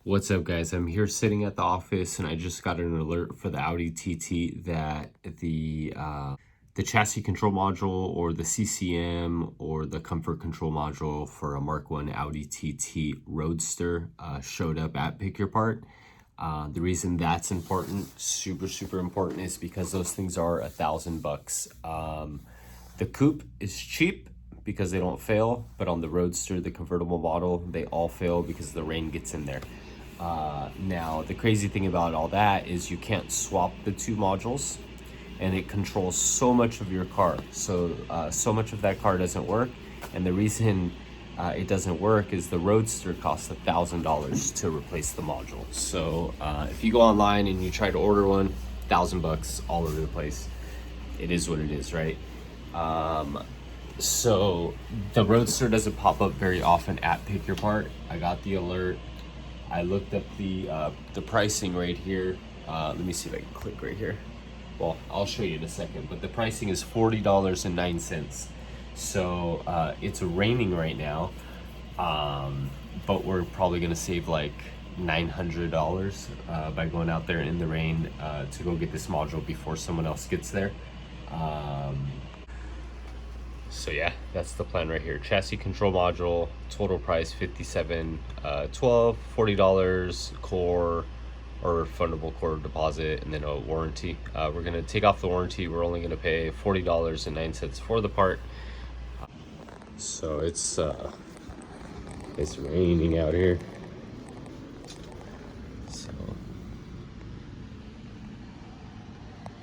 What's up, guys? I'm here sitting at the office and I just got an alert for the Audi TT that the chassis control module or the CCM or the comfort control module for a Mark 1 Audi TT Roadster showed up at Pick Your Part. The reason that's important, super important, is because those things are $1,000. The coupe is cheap because they don't fail, but on the Roadster, the convertible model, they all fail because the rain gets in there. Now, the crazy thing about all that is you can't swap the two modules, and it controls so much of your car. So much of that car doesn't work, and the reason it doesn't work is the Roadster costs $1,000 to replace the module. So if you go online and you try to order one, $1,000 all over the place. It is what it is, right? So the Roadster doesn't pop up very often at Pick Your Part. I got the alert. I looked up the pricing right here. Let me see if I can click right here. Well, I'll show you in a second, but the pricing is $40.09. So it's raining right now, but we're probably gonna save like $900 by going out there in the rain to go get this module before someone else gets there. So yeah, that's the plan right here. Chassis control module, total price $57.12, $40 core or refundable core deposit, and then a warranty. We're gonna take off the warranty. We're only gonna pay $40.09 for the part. So it's raining out here. So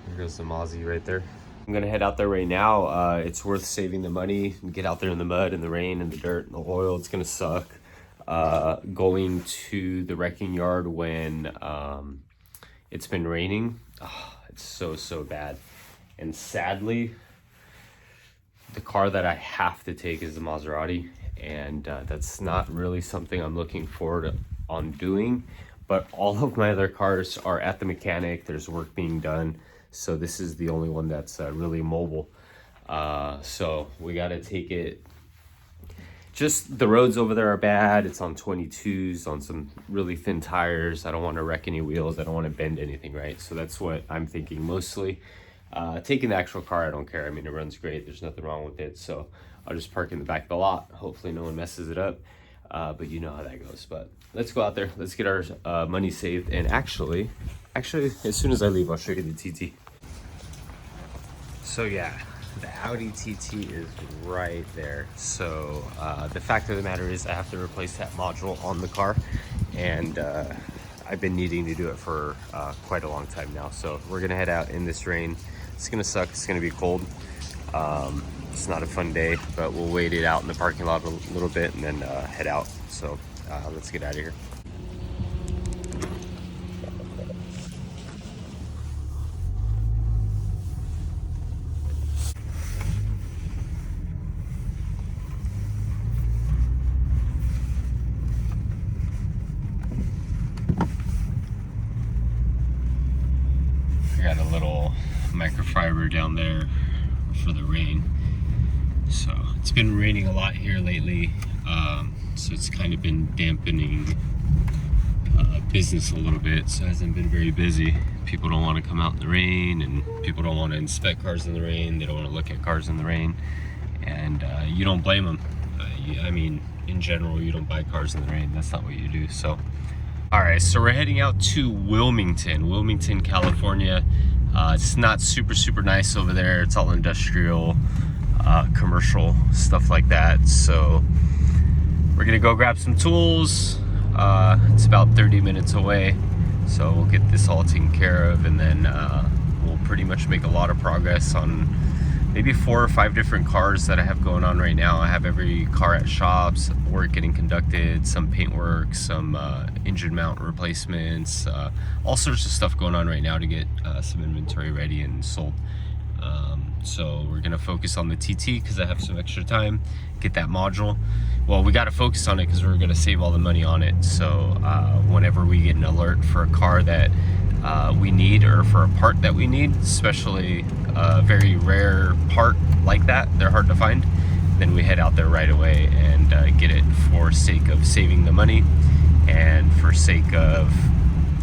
there goes the Mozzie right there. I'm gonna head out there right now. It's worth saving the money and get out there in the mud and the rain and the dirt and the oil. It's gonna suck. Going to the wrecking yard when it's been raining, it's so bad. And sadly, the car that I have to take is the Maserati, and that's not really something I'm looking forward on doing. But all of my other cars are at the mechanic. There's work being done. So this is the only one that's really mobile. So we got to take it. Just the roads over there are bad. It's on 22s on some really thin tires. I don't want to wreck any wheels. I don't want to bend anything, right? So that's what I'm thinking mostly. Taking the actual car, I don't care. I mean, it runs great. There's nothing wrong with it. So I'll just park in the back of the lot. Hopefully no one messes it up. But you know how that goes. But let's go out there. Let's get our money saved. And actually, as soon as I leave, I'll show you the TT. So yeah, the Audi TT is right there. So the fact of the matter is I have to replace that module on the car, and I've been needing to do it for quite a long time now. So we're gonna head out in this rain. It's gonna suck, it's gonna be cold. It's not a fun day, but we'll wait it out in the parking lot a little bit and then head out. So let's get out of here. I got a little microfiber down there for the rain. So it's been raining a lot here lately, so it's kind of been dampening business a little bit. So it hasn't been very busy. People don't want to come out in the rain, and people don't want to inspect cars in the rain. They don't want to look at cars in the rain, and you don't blame them. I mean, in general, you don't buy cars in the rain. That's not what you do. So all right, so we're heading out to Wilmington, California. It's not super nice over there. It's all industrial, commercial, stuff like that. So we're gonna go grab some tools. It's about 30 minutes away. So we'll get this all taken care of, and then we'll pretty much make a lot of progress on maybe 4 or 5 different cars that I have going on right now. I have every car at shops, work getting conducted, some paint work, some engine mount replacements, all sorts of stuff going on right now to get some inventory ready and sold. So we're gonna focus on the TT because I have some extra time, get that module. Well, we gotta focus on it because we're gonna save all the money on it. So whenever we get an alert for a car that we need, or for a part that we need, especially a very rare part like that, they're hard to find, then we head out there right away and get it for sake of saving the money and for sake of,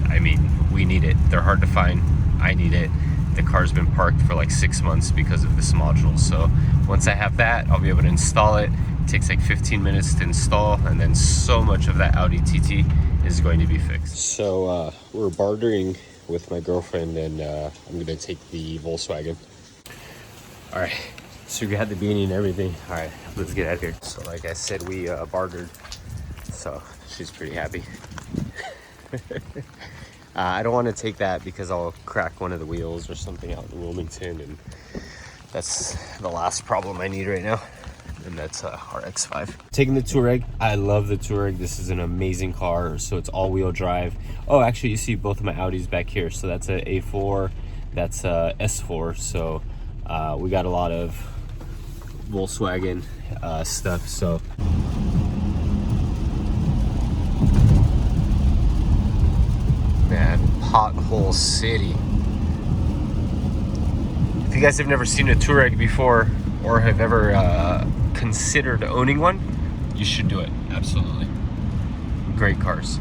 I mean, we need it. They're hard to find. I need it. The car's been parked for like 6 months because of this module. So once I have that, I'll be able to install it. It takes like 15 minutes to install, and then so much of that Audi TT is going to be fixed. So we're bartering with my girlfriend, and I'm gonna take the Volkswagen. All right, so we got the beanie and everything. All right, let's get out of here. So like I said, we bartered, so she's pretty happy. I don't want to take that because I'll crack one of the wheels or something out in Wilmington, and that's the last problem I need right now. And that's RX-5. Taking the Touareg. I love the Touareg. This is an amazing car. So it's all-wheel drive. Oh, actually, you see both of my Audis back here. So that's a A4. That's a S4. So we got a lot of Volkswagen stuff. So man, pothole city. If you guys have never seen a Touareg before or have ever considered owning one, you should do it. Absolutely. Great cars.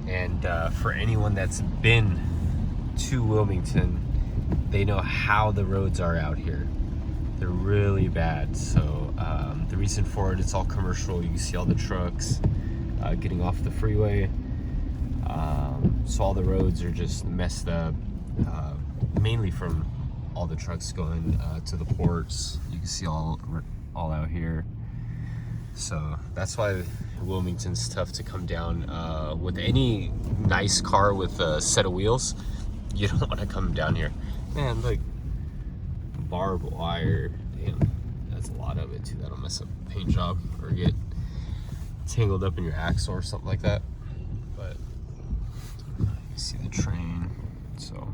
And for anyone that's been to Wilmington, they know how the roads are out here. They're really bad. So the reason for it, it's all commercial. You can see all the trucks getting off the freeway. So all the roads are just messed up, mainly from all the trucks going to the ports. You can see all out here. So that's why Wilmington's tough to come down. With any nice car with a set of wheels, you don't want to come down here. Man, like barbed wire, damn, that's a lot of it too. That'll mess up the paint job or get tangled up in your axle or something like that. But you see the train, so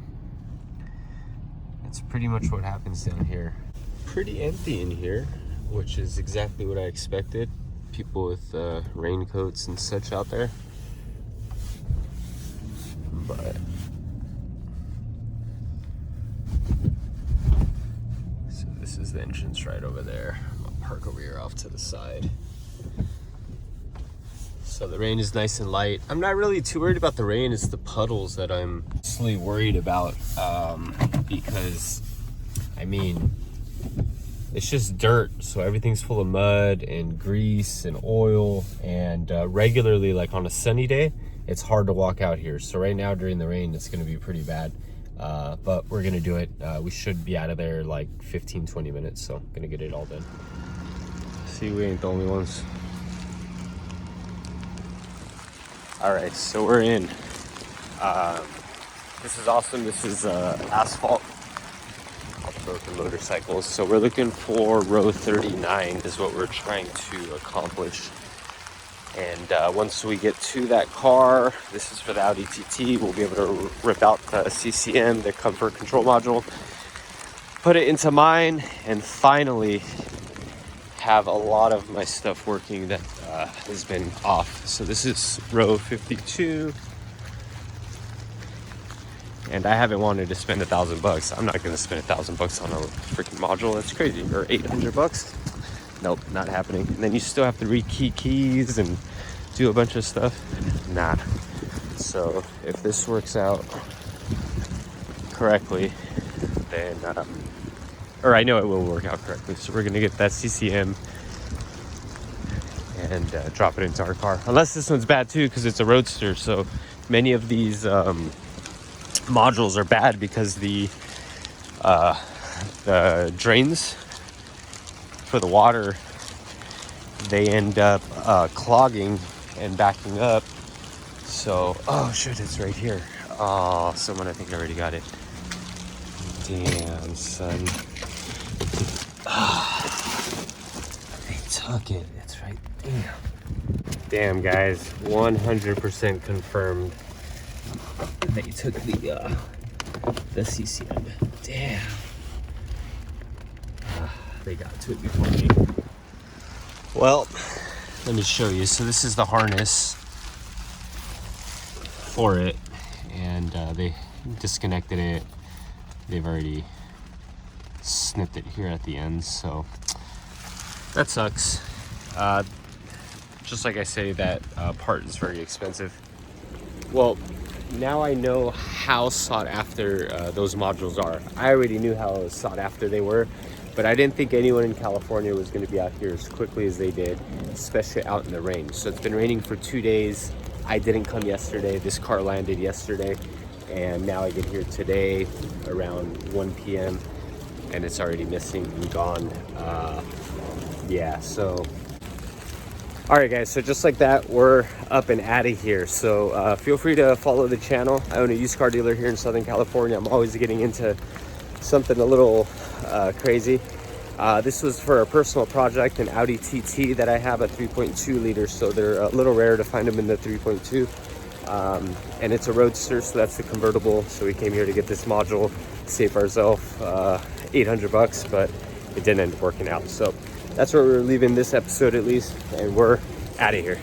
that's pretty much what happens down here. Pretty empty in here, which is exactly what I expected. People with raincoats and such out there. But so this is the entrance right over there. I'm gonna park over here off to the side. So the rain is nice and light. I'm not really too worried about the rain. It's the puddles that I'm mostly worried about, because I mean, it's just dirt, so everything's full of mud and grease and oil, and regularly, like on a sunny day, it's hard to walk out here. So right now during the rain, it's gonna be pretty bad, but we're gonna do it. We should be out of there like 15-20 minutes, so I'm gonna get it all done. See, we ain't the only ones. All right, so we're in. This is awesome. This is asphalt. Broken motorcycles. So we're looking for row 39 is what we're trying to accomplish. And once we get to that car, this is for the Audi TT, we'll be able to rip out the CCM, the comfort control module, put it into mine, and finally have a lot of my stuff working that has been off. So this is row 52. And I haven't wanted to spend $1,000. I'm not gonna spend $1,000 on a freaking module. That's crazy. Or $800. Nope, not happening. And then you still have to rekey keys and do a bunch of stuff. Nah. So if this works out correctly, then, or I know it will work out correctly. So we're gonna get that CCM and drop it into our car. Unless this one's bad too, because it's a Roadster. So many of these modules are bad because the drains for the water, they end up clogging and backing up. So, oh shit, it's right here. Oh, someone I think already got it. Damn, son. They took it. It's right. Damn, guys. 100% confirmed. They took the CCM. Damn. They got to it before me. Well, let me show you. So this is the harness for it, and they disconnected it. They've already snipped it here at the end, so that sucks. just like I say, that part is very expensive. Well, now I know how sought after those modules are. I already knew how sought after they were, but I didn't think anyone in California was going to be out here as quickly as they did, especially out in the rain. So it's been raining for 2 days. I didn't come yesterday. This car landed yesterday, and now I get here today around 1 p.m. and it's already missing and gone. Yeah, so all right guys, so just like that, we're up and out of here. So feel free to follow the channel. I own a used car dealer here in Southern California. I'm always getting into something a little crazy. This was for a personal project, an Audi TT that I have, a 3.2 liter, so they're a little rare to find them in the 3.2. And it's a Roadster, so that's the convertible. So we came here to get this module, save ourselves $800, but it didn't end up working out. So that's where we're leaving this episode at least, and we're out of here.